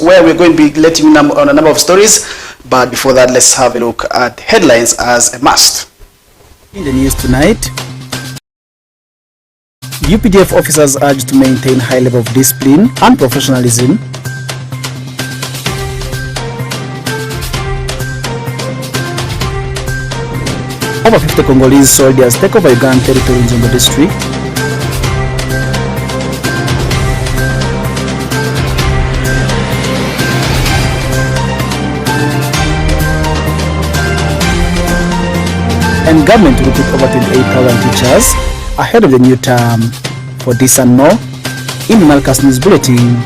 where we're going to be letting you know on a number of stories. But before that, let's have a look at headlines as a must. In the news tonight, UPDF officers urged to maintain high level of discipline and professionalism. Over 50 Congolese soldiers take over Ugandan territory in the district. And government will recruit over 28,000 teachers ahead of the new term. For this and more, in the Malcus News Bulletin.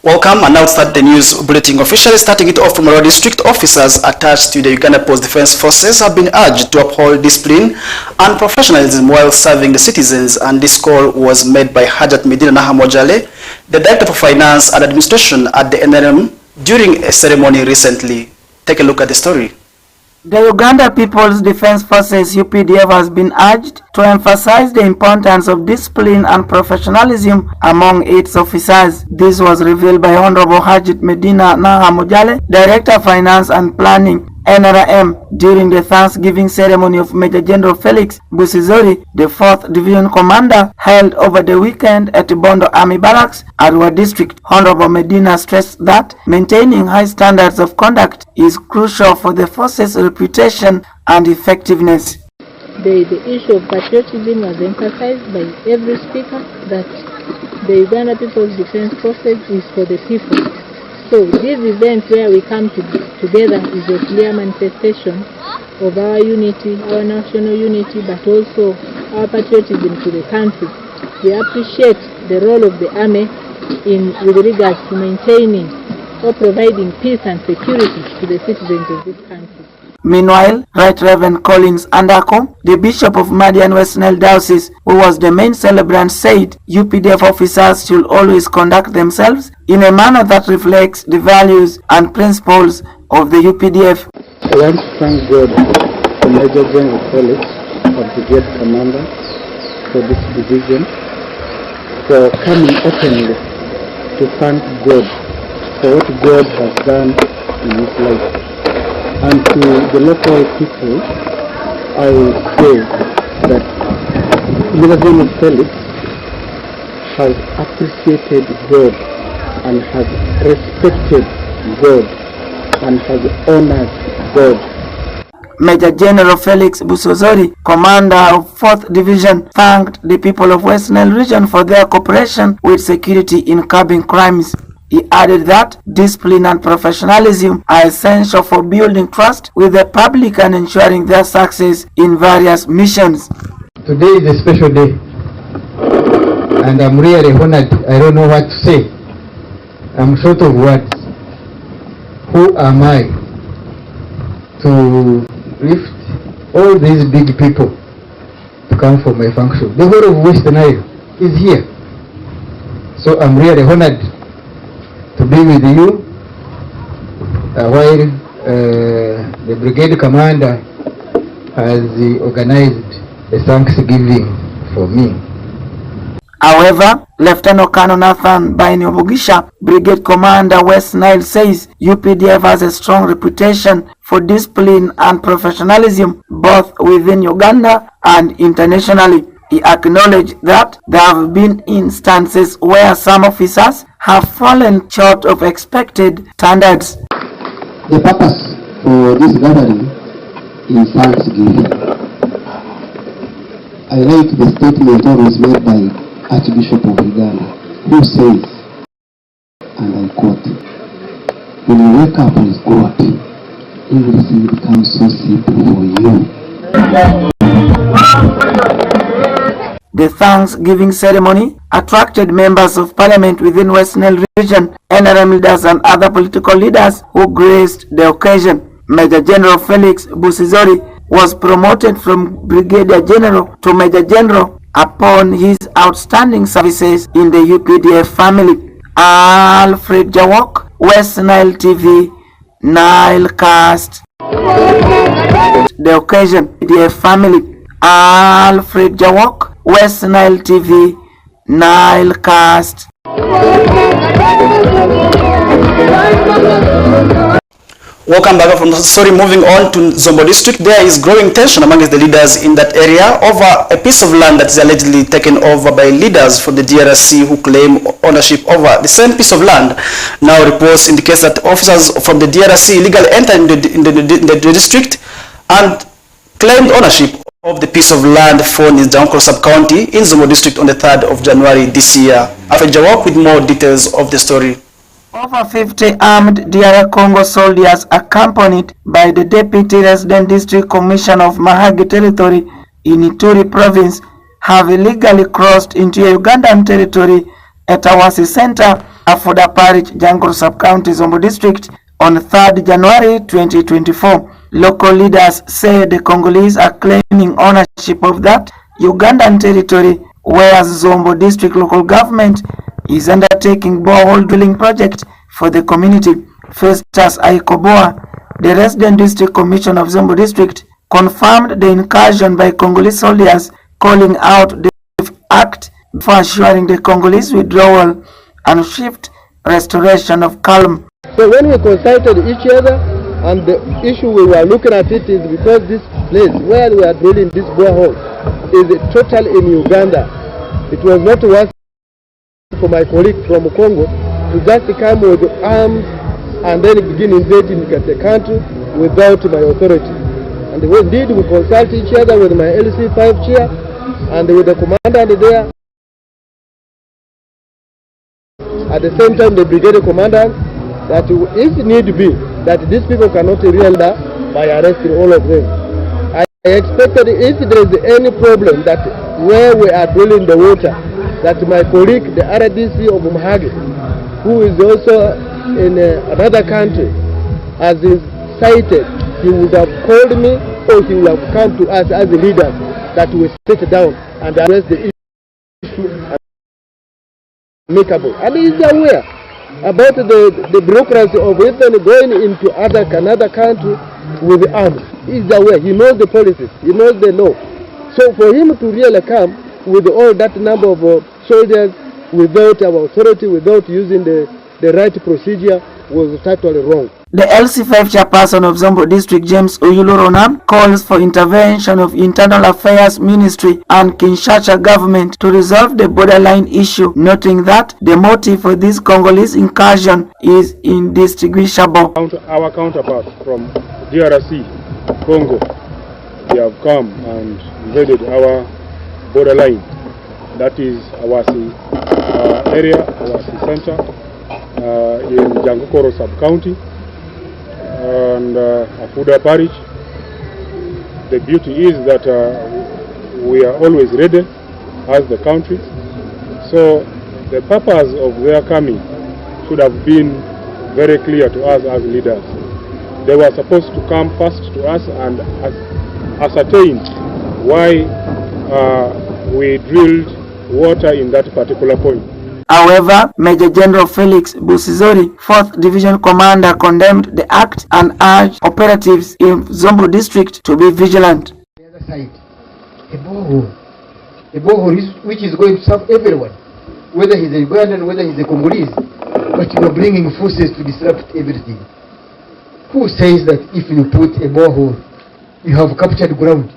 Welcome, and now start the news bulletin officially. Starting it off from our district, officers attached to the Uganda Post Defense Forces have been urged to uphold discipline and professionalism while serving the citizens, and this call was made by Hajat Medina Nahamojale, the Director for Finance and Administration at the NRM, during a ceremony recently. Take a look at the story. The Uganda People's Defense Forces UPDF has been urged to emphasize the importance of discipline and professionalism among its officers. This was revealed by Honorable Hajat Medina Nahamojale, Director of Finance and Planning, NRM, during the Thanksgiving ceremony of Major General Felix Busizori, the 4th Division Commander, held over the weekend at Bondo Army Barracks, Arua District. Honorable Medina stressed that maintaining high standards of conduct is crucial for the force's reputation and effectiveness. The issue of patriotism was emphasized by every speaker, that the Uganda People's Defense Forces is for the people. So this event where we come together is a clear manifestation of our unity, our national unity, but also our patriotism to the country. We appreciate the role of the army with regards to maintaining or providing peace and security to the citizens of this country. Meanwhile, Right Reverend Collins Andako, the Bishop of Madian West Nile Diocese, who was the main celebrant, said UPDF officers should always conduct themselves in a manner that reflects the values and principles of the UPDF. I want to thank God for Major General Felix, our brigade commander for this division, for coming openly to thank God for what God has done in his life. And to the local people, I will say that Major General Felix has appreciated God and has respected God and has honored God. Major General Felix Busozori, commander of 4th Division, thanked the people of West Nile region for their cooperation with security in curbing crimes. He added that discipline and professionalism are essential for building trust with the public and ensuring their success in various missions. Today is a special day, and I'm really honored. I don't know what to say. I'm short of words. Who am I to lift all these big people to come for my function? The whole of West Nile is here. So I'm really honored to be with you while the brigade commander has organized a Thanksgiving for me. However, Lieutenant Colonel Nathan Bainiobugisha, Brigade Commander West Nile, says UPDF has a strong reputation for discipline and professionalism both within Uganda and internationally. He acknowledged that there have been instances where some officers have fallen short of expected standards. The purpose for this gathering is Thanksgiving. I like the statement always made by Archbishop of Uganda, who says, and I quote, "When you wake up with God, everything becomes so simple for you." The Thanksgiving ceremony attracted members of parliament within West Nile region, NRM leaders and other political leaders who graced the occasion. Major General Felix Busizori was promoted from Brigadier General to Major General upon his outstanding services in the UPDF family. Alfred Jawok, West Nile TV, Nile cast. The occasion, dear family, Alfred Jawok, West Nile TV, Nile cast. Welcome back from the story. Moving on to Zombo district, there is growing tension amongst the leaders in that area over a piece of land that is allegedly taken over by leaders from the DRC who claim ownership over the same piece of land. Now reports indicate that officers from the DRC illegally entered in the district and claimed ownership of the piece of land found in Jankoro sub-county in Zombo district on the 3rd of January this year. Alfred Jawok with more details of the story. Over 50 armed DR Congo soldiers accompanied by the Deputy Resident District Commissioner of Mahagi Territory in Ituri Province have illegally crossed into Ugandan territory at Awasi Center, Afuda Parish, Jankoro Sub-County, Zombo District on 3rd January 2024. Local leaders say the Congolese are claiming ownership of that Ugandan territory, whereas Zombo District local government is undertaking borehole drilling project for the community. Festus Aikoboa, the resident district commissioner of Zombo district, confirmed the incursion by Congolese soldiers, calling out the act for assuring the Congolese withdrawal and swift restoration of calm. So when we consulted each other, and the issue we were looking at it is because this place where we are drilling this borehole is total in Uganda. It was not worth for my colleague from Congo to just come with arms and then begin invading the country without my authority. And indeed we consult each other with my LC5 chair and with the commandant there. At the same time the brigade commandant that if need be that these people cannot realize by arresting all of them. I expected if there is any problem that where we are drilling the water, that my colleague, the RDC of Mahagi, who is also in another country, as is cited, he would have called me or he would have come to us as leaders that we sit down and address the issue amicable. And he is aware about the bureaucracy of even going into another country with arms. He is aware, he knows the policies, he knows the law. So for him to really come with all that number of soldiers without our authority, without using the right procedure, was totally wrong. The LC5 chairperson of Zombo District, James Oyulorona, calls for intervention of Internal Affairs Ministry and Kinshasa government to resolve the borderline issue, noting that the motive for this Congolese incursion is indistinguishable. Our counterparts from DRC, Congo, they have come and invaded our borderline. That is Awasi area, Awasi Center, in Jankoro sub-county and Afuda Parish. The beauty is that we are always ready as the country. So the purpose of their coming should have been very clear to us as leaders. They were supposed to come first to us and ascertain why we drilled water in that particular point. However, Major General Felix Busizori, 4th Division Commander, condemned the act and urged operatives in Zombo District to be vigilant. The other side, a borehole which is going to serve everyone, whether he's a Ugandan, whether he's a Congolese, but you are bringing forces to disrupt everything. Who says that if you put a borehole, you have captured ground?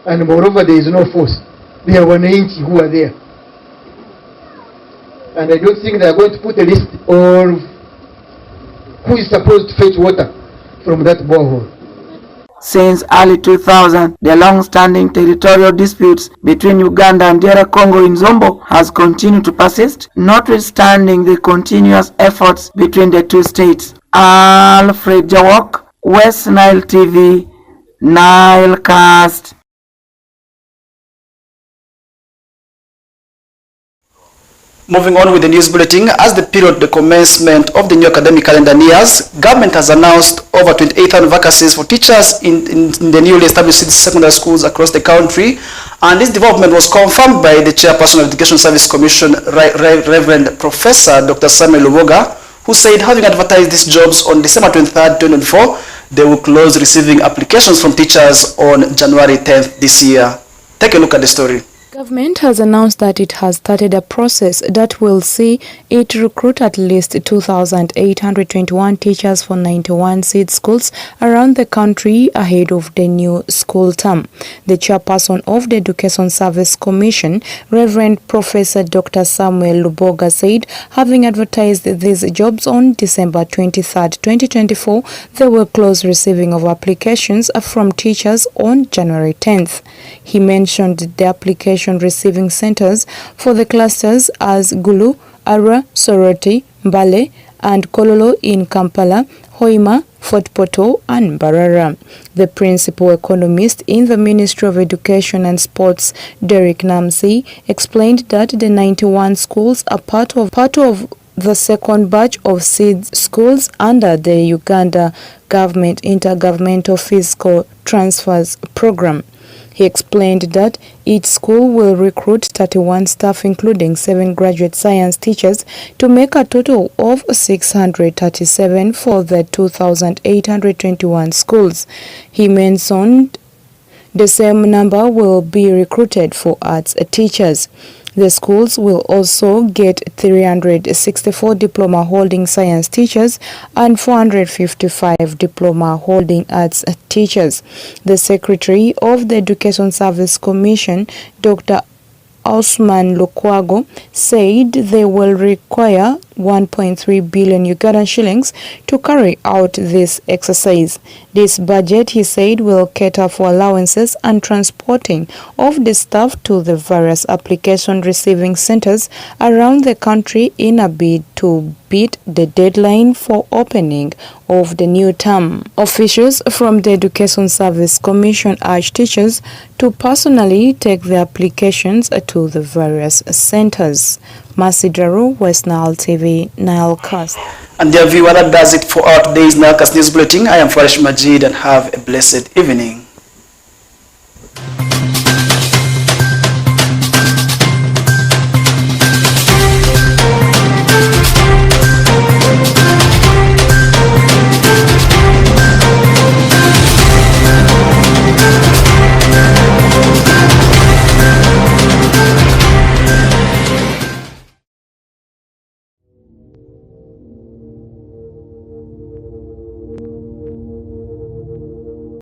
And moreover, there is no force. There are 180 who are there. And I don't think they are going to put a list of who is supposed to fetch water from that borehole. Since early 2000, the long-standing territorial disputes between Uganda and DR Congo in Zombo has continued to persist, notwithstanding the continuous efforts between the two states. Alfred Jawok, West Nile TV, Nile Cast. Moving on with the news bulletin, as the period the commencement of the new academic calendar nears, government has announced over 28,000 vacancies for teachers in the newly established secondary schools across the country, and this development was confirmed by the chairperson of the Education Service Commission, Reverend Professor Dr. Samuel Luboga, who said having advertised these jobs on December 23rd, 2024, they will close receiving applications from teachers on January 10th this year. Take a look at the story. Government has announced that it has started a process that will see it recruit at least 2,821 teachers for 91 seed schools around the country ahead of the new school term. The chairperson of the Education Service Commission, Reverend Professor Dr. Samuel Luboga, said having advertised these jobs on December 23, 2024, they will close receiving of applications from teachers on January 10th. He mentioned the application receiving centers for the clusters as Gulu, Ara, Soroti, Mbale, and Kololo in Kampala, Hoima, Fort Portal, and Barara. The principal economist in the Ministry of Education and Sports, Derek Namsi, explained that the 91 schools are part of the second batch of seed schools under the Uganda government intergovernmental fiscal transfers program. He explained that each school will recruit 31 staff, including 7 graduate science teachers, to make a total of 637 for the 2,821 schools. He mentioned the same number will be recruited for arts teachers. The schools will also get 364 diploma-holding science teachers and 455 diploma-holding arts teachers. The Secretary of the Education Service Commission, Dr. Osman Lukwago, said they will require 1.3 billion Ugandan shillings to carry out this exercise. This budget, he said, will cater for allowances and transporting of the staff to the various application receiving centers around the country in a bid to beat the deadline for opening of the new term. Officials from the Education Service Commission urged teachers to personally take the applications to the various centers. Mercy Daru, West Nile TV, Nilecast. And dear viewer, that does it for our today's Nilecast News Bulletin. I am Farish Majid and have a blessed evening.